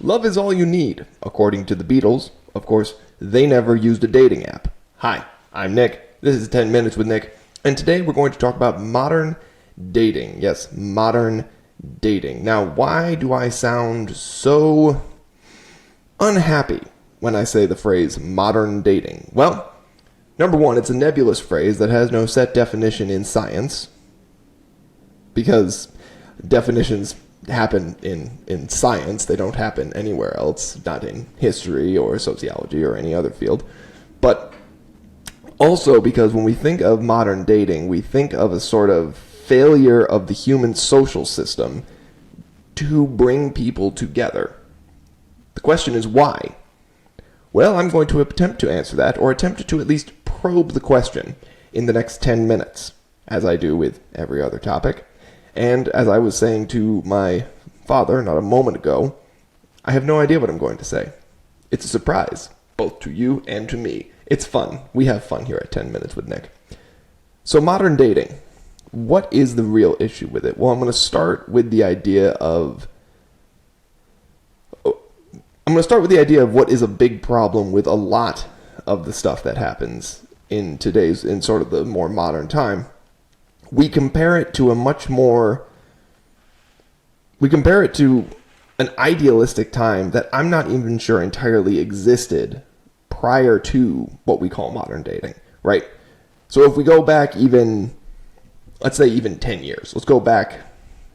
Love is all you need, according to the Beatles. Of course, they never used a dating app. Hi, I'm Nick. This is 10 Minutes with Nick. And today we're going to talk about modern dating. Yes, modern dating. Now, why do I sound so unhappy when I say the phrase modern dating? Well, number one, it's a nebulous phrase that has no set definition in science, because definitions happen in science. They don't happen anywhere else, not in history or sociology or any other field. But also because when we think of modern dating, we think of a sort of failure of the human social system to bring people together. The question is why? Well, I'm going to attempt to answer that, or attempt to at least probe the question in the next 10 minutes, as I do with every other topic. And as I was saying to my father not a moment ago, I have no idea what I'm going to say. It's a surprise, both to you and to me. It's fun. We have fun here at 10 Minutes with Nick. So modern dating, what is the real issue with it? Well, I'm going to start with the idea of what is a big problem with a lot of the stuff that happens in sort of the more modern time. We compare it to an idealistic time that I'm not even sure entirely existed prior to what we call modern dating, right? So if we go back let's say even 10 years, let's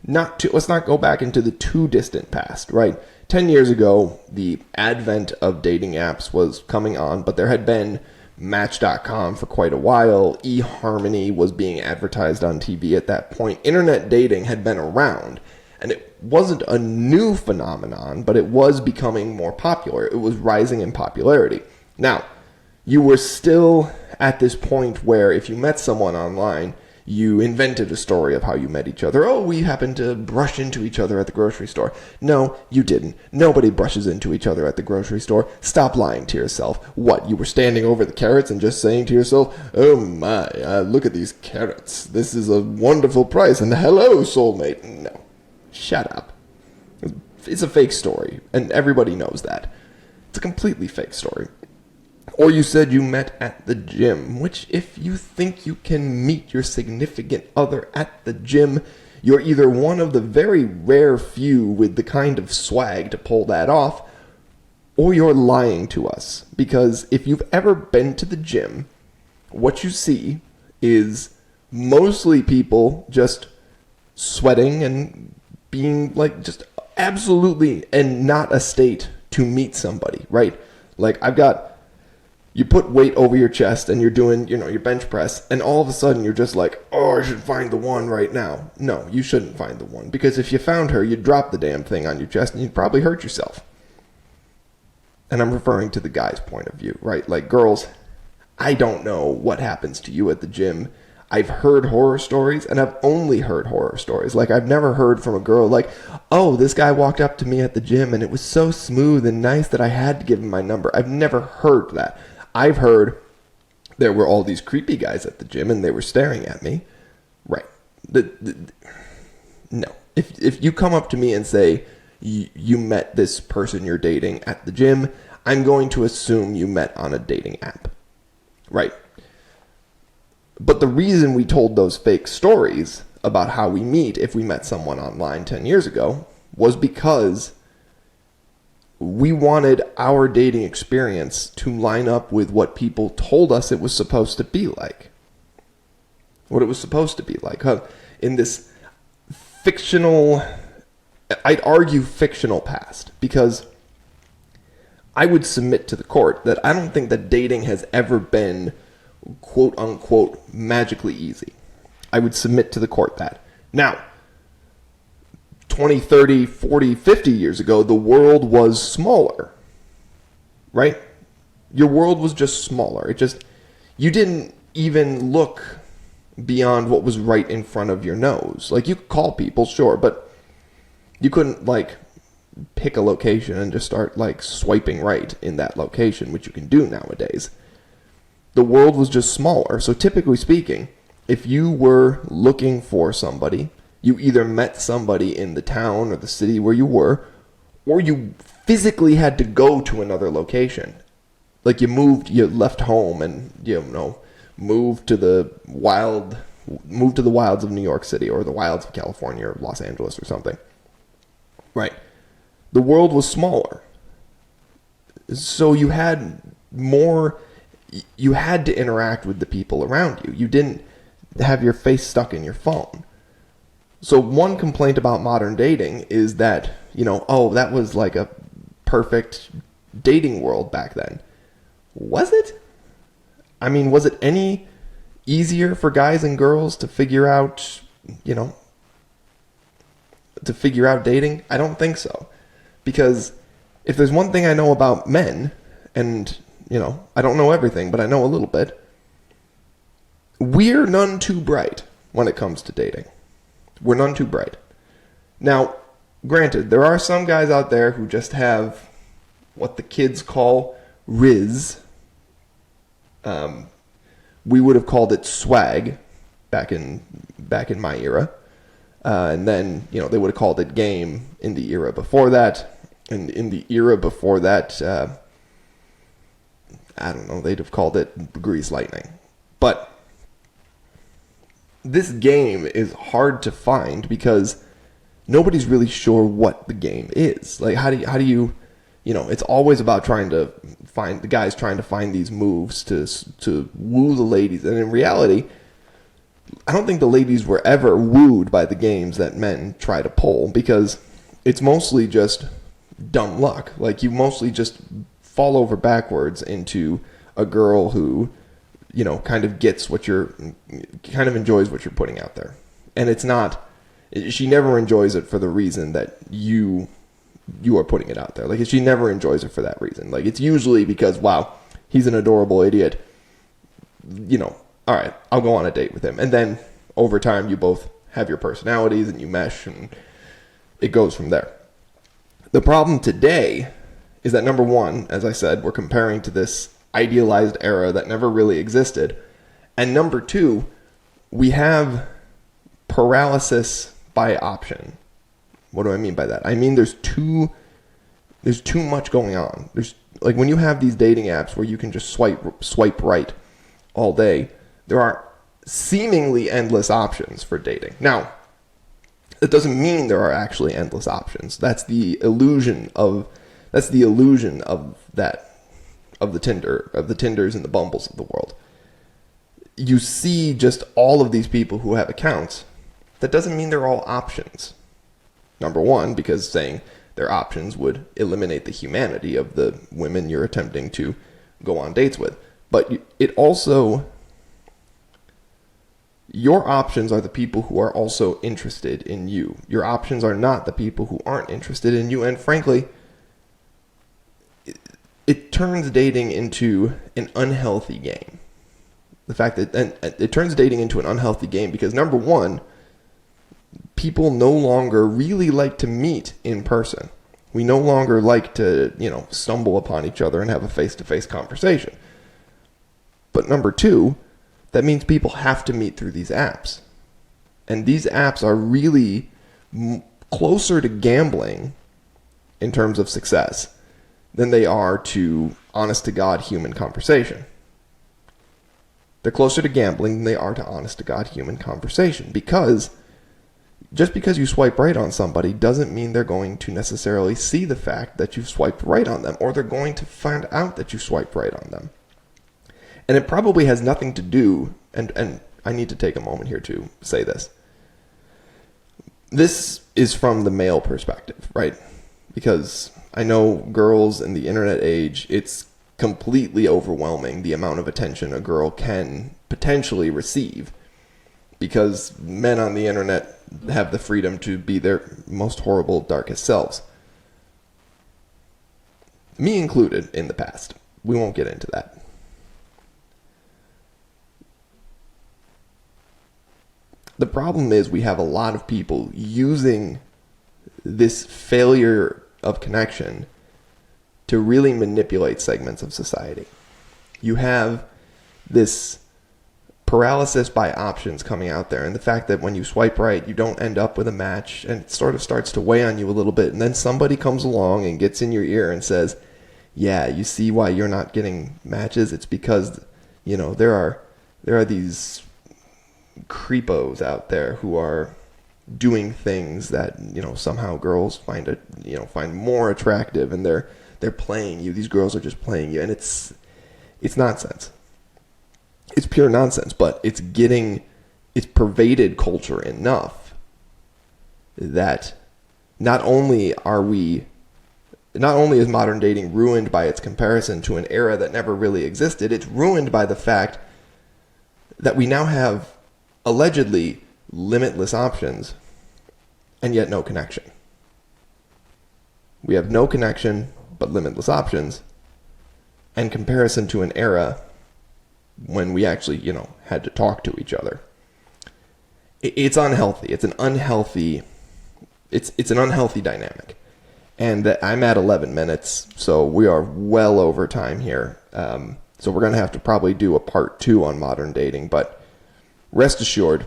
not go back into the too distant past, right? 10 years ago, the advent of dating apps was coming on, but there had been Match.com for quite a while. eHarmony was being advertised on TV at that point. Internet dating had been around, and it wasn't a new phenomenon, but it was becoming more popular. It was rising in popularity. Now, you were still at this point where if you met someone online, you invented a story of how you met each other. Oh, we happened to brush into each other at the grocery store. No, you didn't. Nobody brushes into each other at the grocery store. Stop lying to yourself. What, you were standing over the carrots and just saying to yourself, oh my, look at these carrots. This is a wonderful price, and hello, soulmate. No, shut up. It's a fake story, and everybody knows that. It's a completely fake story. Or you said you met at the gym, which if you think you can meet your significant other at the gym, you're either one of the very rare few with the kind of swag to pull that off, or you're lying to us. Because if you've ever been to the gym, what you see is mostly people just sweating and being like just absolutely in not a state to meet somebody, right? Like you put weight over your chest and you're doing, your bench press, and all of a sudden you're just like, oh, I should find the one right now. No, you shouldn't find the one, because if you found her, you'd drop the damn thing on your chest and you'd probably hurt yourself. And I'm referring to the guy's point of view, right? Like, girls, I don't know what happens to you at the gym. I've heard horror stories, and I've only heard horror stories. Like, I've never heard from a girl like, oh, this guy walked up to me at the gym and it was so smooth and nice that I had to give him my number. I've never heard that. I've heard there were all these creepy guys at the gym and they were staring at me. Right. No. If you come up to me and say you met this person you're dating at the gym, I'm going to assume you met on a dating app. Right. But the reason we told those fake stories about how we meet if we met someone online 10 years ago was because we wanted our dating experience to line up with what people told us it was supposed to be like. What it was supposed to be like. In this fictional, I'd argue fictional past, because I would submit to the court that I don't think that dating has ever been quote unquote magically easy. I would submit to the court that. Now, 20, 30, 40, 50 years ago, the world was smaller, right? Your world was just smaller. You didn't even look beyond what was right in front of your nose. Like, you could call people, sure, but you couldn't, pick a location and just start, swiping right in that location, which you can do nowadays. The world was just smaller. So typically speaking, if you were looking for somebody, you either met somebody in the town or the city where you were, or you physically had to go to another location. Like you left home and, moved to the wilds of New York City or the wilds of California or Los Angeles or something. Right. The world was smaller. So you had to interact with the people around you. You didn't have your face stuck in your phone. So one complaint about modern dating is that, that was like a perfect dating world back then. Was it? I mean, was it any easier for guys and girls to figure out, dating? I don't think so. Because if there's one thing I know about men, and, I don't know everything, but I know a little bit, we're none too bright when it comes to dating. We're none too bright. Now, granted, there are some guys out there who just have what the kids call riz. We would have called it swag back in my era. And then, they would have called it game in the era before that. And in the era before that, I don't know, they'd have called it grease lightning. But this game is hard to find because nobody's really sure what the game is. Like, how do you it's always about trying to find these moves to woo the ladies. And in reality, I don't think the ladies were ever wooed by the games that men try to pull, because it's mostly just dumb luck. Like, you mostly just fall over backwards into a girl who, kind of enjoys what you're putting out there. And she never enjoys it for the reason that you are putting it out there. Like, she never enjoys it for that reason. Like, it's usually because, wow, he's an adorable idiot. All right, I'll go on a date with him. And then over time, you both have your personalities and you mesh, and it goes from there. The problem today is that, number one, as I said, we're comparing to this idealized era that never really existed. And number two, we have paralysis by option. What do I mean by that? I mean, there's too much going on. There's, like, when you have these dating apps where you can just swipe right all day, there are seemingly endless options for dating. Now, it doesn't mean there are actually endless options. That's the illusion of the Tinders and the Bumbles of the world. You see just all of these people who have accounts. That doesn't mean they're all options. Number one, because saying they're options would eliminate the humanity of the women you're attempting to go on dates with. But it also, your options are the people who are also interested in you. Your options are not the people who aren't interested in you. And frankly, it turns dating into an unhealthy game. It turns dating into an unhealthy game because, number one, people no longer really like to meet in person. We no longer like to, stumble upon each other and have a face-to-face conversation. But number two, that means people have to meet through these apps. And these apps are really closer to gambling in terms of success than they are to honest-to-God human conversation. They're closer to gambling than they are to honest-to-God human conversation, because just because you swipe right on somebody doesn't mean they're going to necessarily see the fact that you've swiped right on them, or they're going to find out that you swiped right on them. And it probably has nothing to do, and I need to take a moment here to say this. This is from the male perspective, right? Because I know girls in the internet age, it's completely overwhelming the amount of attention a girl can potentially receive, because men on the internet have the freedom to be their most horrible, darkest selves. Me included in the past. We won't get into that. The problem is we have a lot of people using this failure of connection to really manipulate segments of society. You have this paralysis by options coming out there, and the fact that when you swipe right, you don't end up with a match, and it sort of starts to weigh on you a little bit. And then somebody comes along and gets in your ear and says, yeah, you see why you're not getting matches? It's because, there are these creepos out there who are doing things that, somehow girls find more attractive, and they're playing you. These girls are just playing you, and it's nonsense. It's pure nonsense, but it's pervaded culture enough that not only is modern dating ruined by its comparison to an era that never really existed, it's ruined by the fact that we now have allegedly limitless options and yet no connection. We have no connection but limitless options, and comparison to an era when we actually, had to talk to each other. It's unhealthy. It's an unhealthy dynamic. And I'm at 11 minutes, so we are well over time here. So we're going to have to probably do a part 2 on modern dating, but rest assured,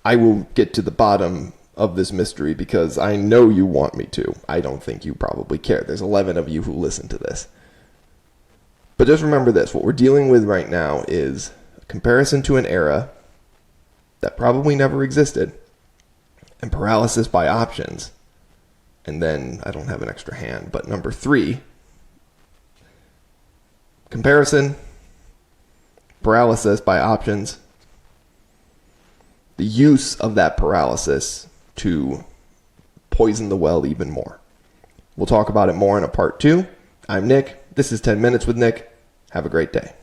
I will get to the bottom of this mystery because I know you want me to. I don't think you probably care. There's 11 of you who listen to this. But just remember this, what we're dealing with right now is a comparison to an era that probably never existed, and paralysis by options. And then, I don't have an extra hand, but number 3, comparison, paralysis by options, the use of that paralysis to poison the well even more. We'll talk about it more in a part 2. I'm Nick. This is 10 Minutes with Nick. Have a great day.